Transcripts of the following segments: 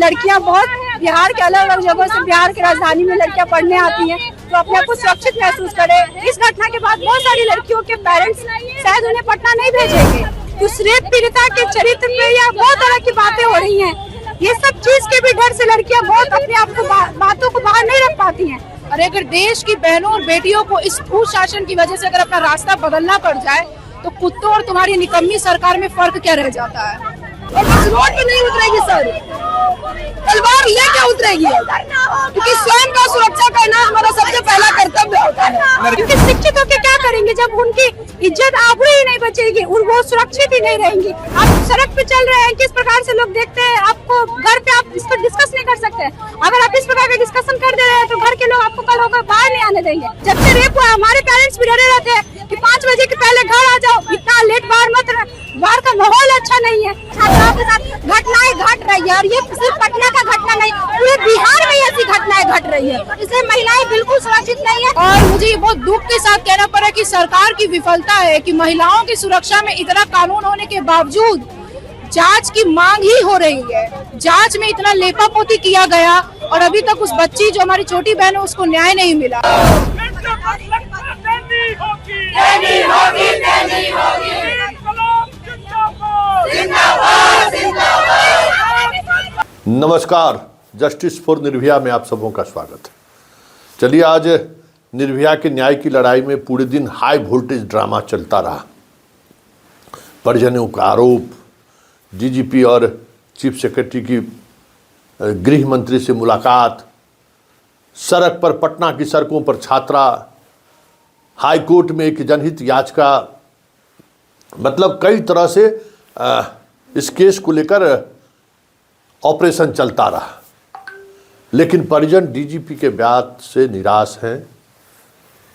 लड़कियां बहुत बिहार के अलग अलग जगहों से बिहार की राजधानी में लड़कियां पढ़ने आती हैं, तो अपने आप को सुरक्षित महसूस करें। इस घटना के बाद बहुत सारी लड़कियों के पेरेंट्स शायद उन्हें पटना नहीं भेजेंगे। तो रेप पीड़िता के चरित्र पे या बहुत तरह की बातें हो रही हैं, ये सब चीज के भी डर से लड़कियां बहुत अपने आप को बातों को बाहर नहीं रख पाती हैं। और अगर देश की बहनों और बेटियों को इस कुशासन की वजह से अगर अपना रास्ता बदलना पड़ जाए तो कुत्तों और तुम्हारी निकम्मी सरकार में फर्क क्या रह जाता है। और बस रोड पे नहीं उतरेगी सर, तलवार लेके उतरेगी, क्योंकि स्वयं का सुरक्षा करना हमारा सबसे पहला कर्तव्य होता है। क्योंकि शिक्षित होकर क्या करेंगे जब उनकी इज्जत आबरू ही नहीं बचेगी, वो सुरक्षित ही नहीं रहेंगी। आप सड़क पे चल रहे हैं, किस प्रकार से लोग देखते हैं आपको, घर पे आप इसको डिस्कस नहीं कर सकते। अगर आप इस प्रकार का डिस्कशन कर दे रहे हैं तो घर के लोग आपको कल होकर बाहर नहीं आने देंगे। जब से रेप हुआ हमारे पेरेंट्स भी डरे रहते हैं कि 5 बजे के पहले घर आ जाओ, इतना लेट बाहर मत, बाहर का माहौल अच्छा नहीं है। छात्राओं के साथ घटनाएं घट रही है, और ये सिर्फ पटना का घटना नहीं, पूरे बिहार में ऐसी घटनाएं घट रही है। इसलिए महिलाएं बिल्कुल सुरक्षित नहीं है। और मुझे ये बहुत दुख के साथ कहना पड़ा कि सरकार की विफलता है कि महिलाओं की सुरक्षा में इतना कानून होने के बावजूद जांच की मांग ही हो रही है। जांच में इतना लेपापोती किया गया और अभी तक उस बच्ची जो हमारी छोटी बहन है उसको न्याय नहीं मिला। नमस्कार, जस्टिस फॉर निर्भया में आप सबों का स्वागत है। चलिए, आज निर्भया के न्याय की लड़ाई में पूरे दिन हाई वोल्टेज ड्रामा चलता रहा। परिजनों का आरोप, डीजीपी और चीफ सेक्रेटरी की गृह मंत्री से मुलाकात, सड़क पर, पटना की सड़कों पर छात्रा, हाई कोर्ट में एक जनहित याचिका, मतलब कई तरह से इस केस को लेकर ऑपरेशन चलता रहा। लेकिन परिजन डीजीपी के बयान से निराश हैं।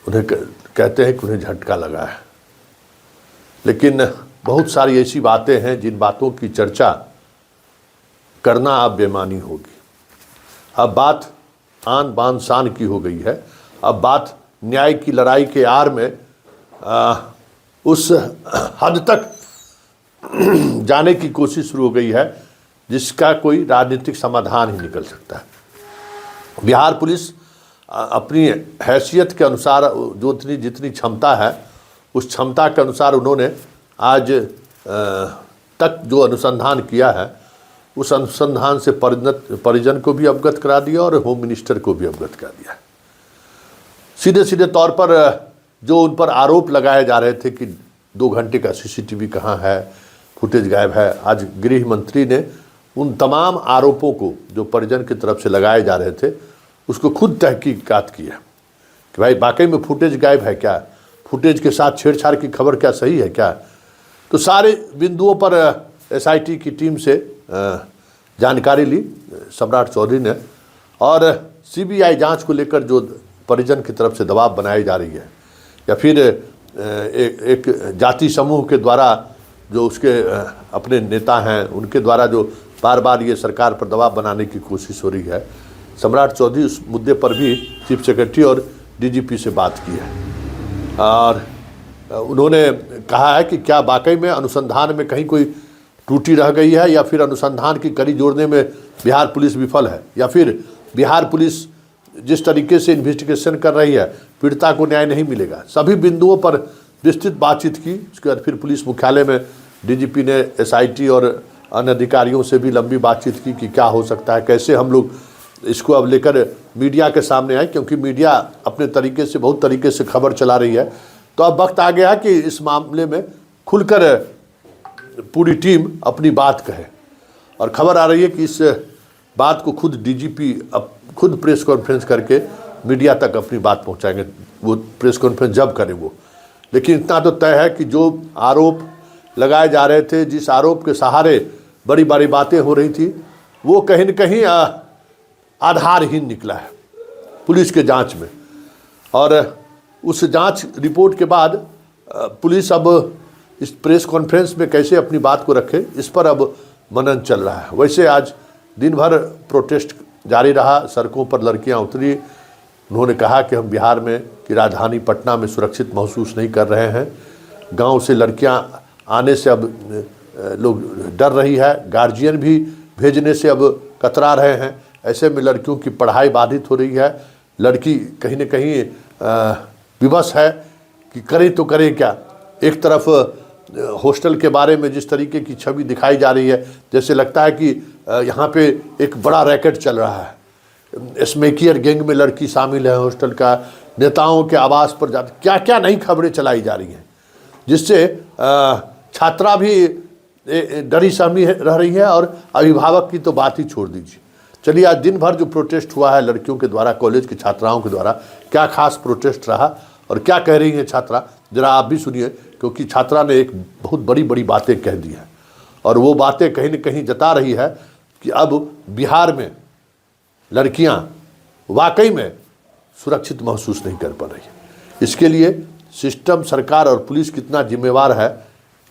उन्हें कहते हैं कि उन्हें झटका लगा है। लेकिन बहुत सारी ऐसी बातें हैं जिन बातों की चर्चा करना अब बेमानी होगी। अब बात आन बान शान की हो गई है। अब बात न्याय की लड़ाई के आड़ में उस हद तक जाने की कोशिश शुरू हो गई है जिसका कोई राजनीतिक समाधान ही निकल सकता है। बिहार पुलिस अपनी हैसियत के अनुसार जो जितनी क्षमता है, उस क्षमता के अनुसार उन्होंने आज तक जो अनुसंधान किया है, उस अनुसंधान से परिजन को भी अवगत करा दिया और होम मिनिस्टर को भी अवगत करा दिया। सीधे सीधे तौर पर जो उन पर आरोप लगाए जा रहे थे कि 2 घंटे का सीसीटीवी कहाँ है, फुटेज गायब है, आज गृह मंत्री ने उन तमाम आरोपों को जो परिजन की तरफ से लगाए जा रहे थे उसको खुद तहकीकात की है कि भाई वाकई में फुटेज गायब है क्या, फुटेज के साथ छेड़छाड़ की खबर क्या सही है क्या। तो सारे बिंदुओं पर एसआईटी की टीम से जानकारी ली सम्राट चौधरी ने, और सीबीआई जांच को लेकर जो परिजन की तरफ से दबाव बनाई जा रही है, या फिर एक जाति समूह के द्वारा जो उसके अपने नेता हैं उनके द्वारा जो बार बार ये सरकार पर दबाव बनाने की कोशिश हो रही है, सम्राट चौधरी उस मुद्दे पर भी चीफ सेक्रेटरी और डीजीपी से बात की है। और उन्होंने कहा है कि क्या वाकई में अनुसंधान में कहीं कोई त्रुटि रह गई है, या फिर अनुसंधान की कड़ी जोड़ने में बिहार पुलिस विफल है, या फिर बिहार पुलिस जिस तरीके से इन्वेस्टिगेशन कर रही है पीड़िता को न्याय नहीं मिलेगा। सभी बिंदुओं पर विस्तृत बातचीत की। उसके बाद फिर पुलिस मुख्यालय में डीजीपी ने एसआईटी और अन्य अधिकारियों से भी लंबी बातचीत की कि क्या हो सकता है, कैसे हम लोग इसको अब लेकर मीडिया के सामने आए, क्योंकि मीडिया अपने तरीके से बहुत तरीके से खबर चला रही है। तो अब वक्त आ गया कि इस मामले में खुलकर पूरी टीम अपनी बात कहे, और खबर आ रही है कि इस बात को खुद डीजीपी अब खुद प्रेस कॉन्फ्रेंस करके मीडिया तक अपनी बात पहुंचाएंगे। वो प्रेस कॉन्फ्रेंस जब करें वो, लेकिन इतना तो तय है कि जो आरोप लगाए जा रहे थे, जिस आरोप के सहारे बड़ी बड़ी बातें हो रही थी, वो कहीं न कहीं आधारहीन निकला है पुलिस के जांच में। और उस जांच रिपोर्ट के बाद पुलिस अब इस प्रेस कॉन्फ्रेंस में कैसे अपनी बात को रखे, इस पर अब मनन चल रहा है। वैसे आज दिन भर प्रोटेस्ट जारी रहा, सड़कों पर लड़कियां उतरी। उन्होंने कहा कि हम बिहार में की राजधानी पटना में सुरक्षित महसूस नहीं कर रहे हैं। गांव से लड़कियां आने से अब लोग डर रही है, गार्जियन भी भेजने से अब कतरा रहे हैं। ऐसे में लड़कियों की पढ़ाई बाधित हो रही है। लड़की कहीं न कहीं विवश है कि करें तो करें क्या। एक तरफ हॉस्टल के बारे में जिस तरीके की छवि दिखाई जा रही है, जैसे लगता है कि यहाँ पे एक बड़ा रैकेट चल रहा है, स्मैकियर गैंग में लड़की शामिल है, हॉस्टल का नेताओं के आवास पर जाते, क्या क्या नई खबरें चलाई जा रही हैं, जिससे छात्रा भी डरी सहमी रह रही है और अभिभावक की तो बात ही छोड़ दीजिए। चलिए, आज दिन भर जो प्रोटेस्ट हुआ है लड़कियों के द्वारा, कॉलेज की छात्राओं के द्वारा, क्या खास प्रोटेस्ट रहा और क्या कह रही हैं छात्रा, जरा आप भी सुनिए, क्योंकि छात्रा ने एक बहुत बड़ी बड़ी बातें कह दी हैं और वो बातें कहीं न कहीं जता रही है कि अब बिहार में लड़कियां वाकई में सुरक्षित महसूस नहीं कर पा रही है। इसके लिए सिस्टम, सरकार और पुलिस कितना जिम्मेवार है,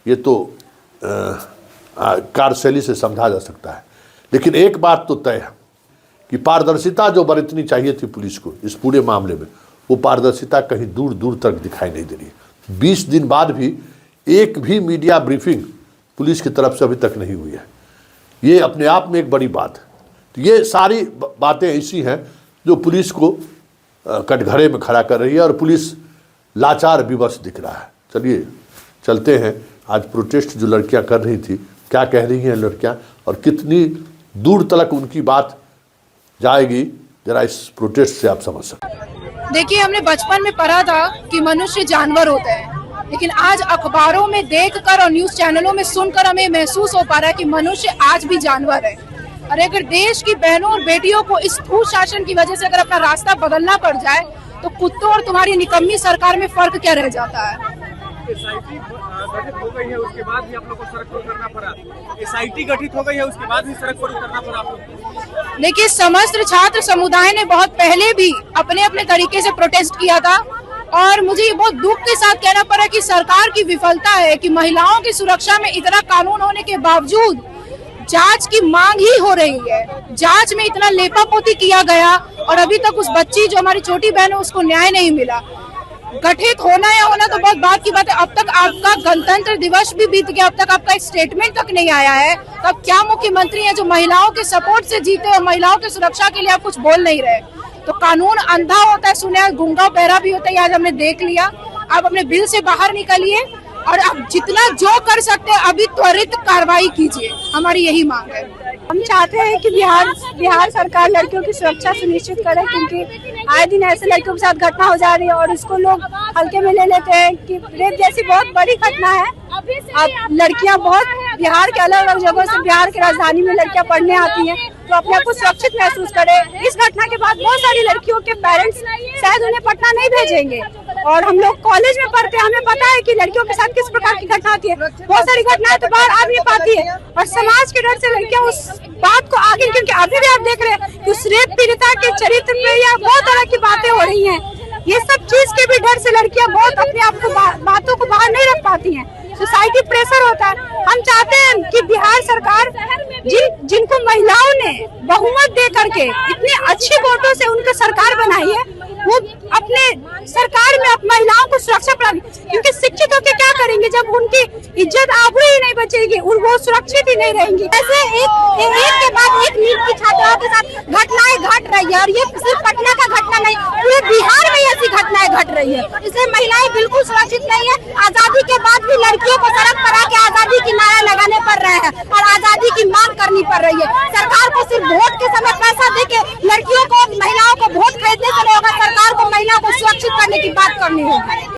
ये तो कार्यशैली से समझा जा सकता है। लेकिन एक बात तो तय है कि पारदर्शिता जो बरतनी चाहिए थी पुलिस को इस पूरे मामले में, वो पारदर्शिता कहीं दूर दूर तक दिखाई नहीं दे रही है। 20 दिन बाद भी एक भी मीडिया ब्रीफिंग पुलिस की तरफ से अभी तक नहीं हुई है। ये अपने आप में एक बड़ी बात है। तो ये सारी बातें ऐसी हैं जो पुलिस को कटघरे में खड़ा कर रही है और पुलिस लाचार विवश दिख रहा है। चलिए चलते हैं, आज प्रोटेस्ट जो लड़कियां कर रही थी, क्या कह रही हैं लड़कियां और कितनी दूर तक उनकी बात जाएगी, जरा इस प्रोटेस्ट से आप समझ सकते हैं। देखिए, हमने बचपन में पढ़ा था कि मनुष्य जानवर होते हैं, लेकिन आज अखबारों में देखकर और न्यूज चैनलों में सुनकर हमें महसूस हो पा रहा है कि मनुष्य आज भी जानवर है। और अगर देश की बहनों और बेटियों को इस ठूस शासन की वजह से अगर अपना रास्ता बदलना पड़ जाए, तो कुत्तों और तुम्हारी निकम्मी सरकार में फर्क क्या रह जाता है। एसआईटी गठित हो गई है, उसके बाद भी आप लोग को सड़क पर उतरना पड़ा। एसआईटी गठित हो गई है, उसके बाद भी सड़क पर उतरना पड़ा आप लोग को। देखिए, समस्त छात्र समुदाय ने बहुत पहले भी अपने अपने तरीके से प्रोटेस्ट किया था और मुझे ये बहुत दुख के साथ कहना पड़ा कि सरकार की विफलता है कि महिलाओं की सुरक्षा में इतना कानून होने के बावजूद जांच की मांग ही हो रही है। जांच में इतना लेपापोती किया गया और अभी तक उस बच्ची जो हमारी छोटी बहन है उसको न्याय नहीं मिला। गठित होना या होना तो बहुत बात की बात है। अब तक आपका गणतंत्र दिवस भी बीत गया, अब तक आपका एक स्टेटमेंट तक नहीं आया है। तब क्या मुख्यमंत्री हैं जो महिलाओं के सपोर्ट से जीते और महिलाओं की सुरक्षा के लिए आप कुछ बोल नहीं रहे। तो कानून अंधा होता है, सुने गूंगा बहरा भी होता है, आज हमने देख लिया। आप अपने बिल से बाहर निकलिए और अब जितना जो कर सकते हैं अभी त्वरित कार्रवाई कीजिए, हमारी यही मांग है। हम चाहते हैं कि बिहार सरकार लड़कियों की सुरक्षा सुनिश्चित करे, क्योंकि आए दिन ऐसे लड़कियों के साथ घटना हो जा रही है और इसको लोग हल्के में ले लेते हैं कि रेप जैसी बहुत बड़ी घटना है। अब लड़कियां बहुत बिहार के अलग अलग जगहों से बिहार की राजधानी में लड़कियां पढ़ने आती हैं, तो अपने आप को सुरक्षित महसूस करे। इस घटना के बाद बहुत सारी लड़कियों के पेरेंट्स शायद उन्हें पटना नहीं भेजेंगे और हम लोग कॉलेज में पढ़ते हैं, हमें पता है कि लड़कियों के साथ किस प्रकार की घटना आती है। बहुत सारी घटनाएं तो बाहर आ नहीं पाती है और समाज के डर से लड़कियां उस बात को आगे, क्योंकि अभी भी आप देख रहे हैं कि उस रेप पीड़िता के चरित्र पे या बहुत तरह की बातें हो रही हैं। ये सब चीज के भी डर से लड़कियां बहुत अपने आप को बातों को बाहर नहीं रख पाती हैं। सोसाइटी प्रेशर होता है। हम चाहते हैं कि बिहार सरकार जिनको महिलाओं ने बहुमत दे करके इतनी अच्छी वोटों से उनको सरकार बनाई है, वो अपने सरकार में महिलाओं को सुरक्षा प्रदान, क्योंकि शिक्षित होकर क्या करेंगे जब उनकी इज्जत आबरू ही नहीं बचेगी, वो सुरक्षित ही नहीं रहेंगी। ऐसे एक के बाद एक नीट की छात्राओं के साथ घटनाएं घट रही है और ये सिर्फ पटना का घटना नहीं, पूरे बिहार में ऐसी घटनाएं घट रही है। इसलिए महिलाएं बिल्कुल सुरक्षित नहीं है। आजादी के बाद भी लड़कियों को सड़क पर आके आजादी की नारा लगाने पड़ रहे हैं और आजादी की मांग करनी पड़ रही है। सरकार को सिर्फ वोट के समय पैसा देके लड़कियों को, महिलाओं को वोट खरीदने से नहीं होगा। सरकार को महिलाओं को सुरक्षित करने की बात करनी होगी।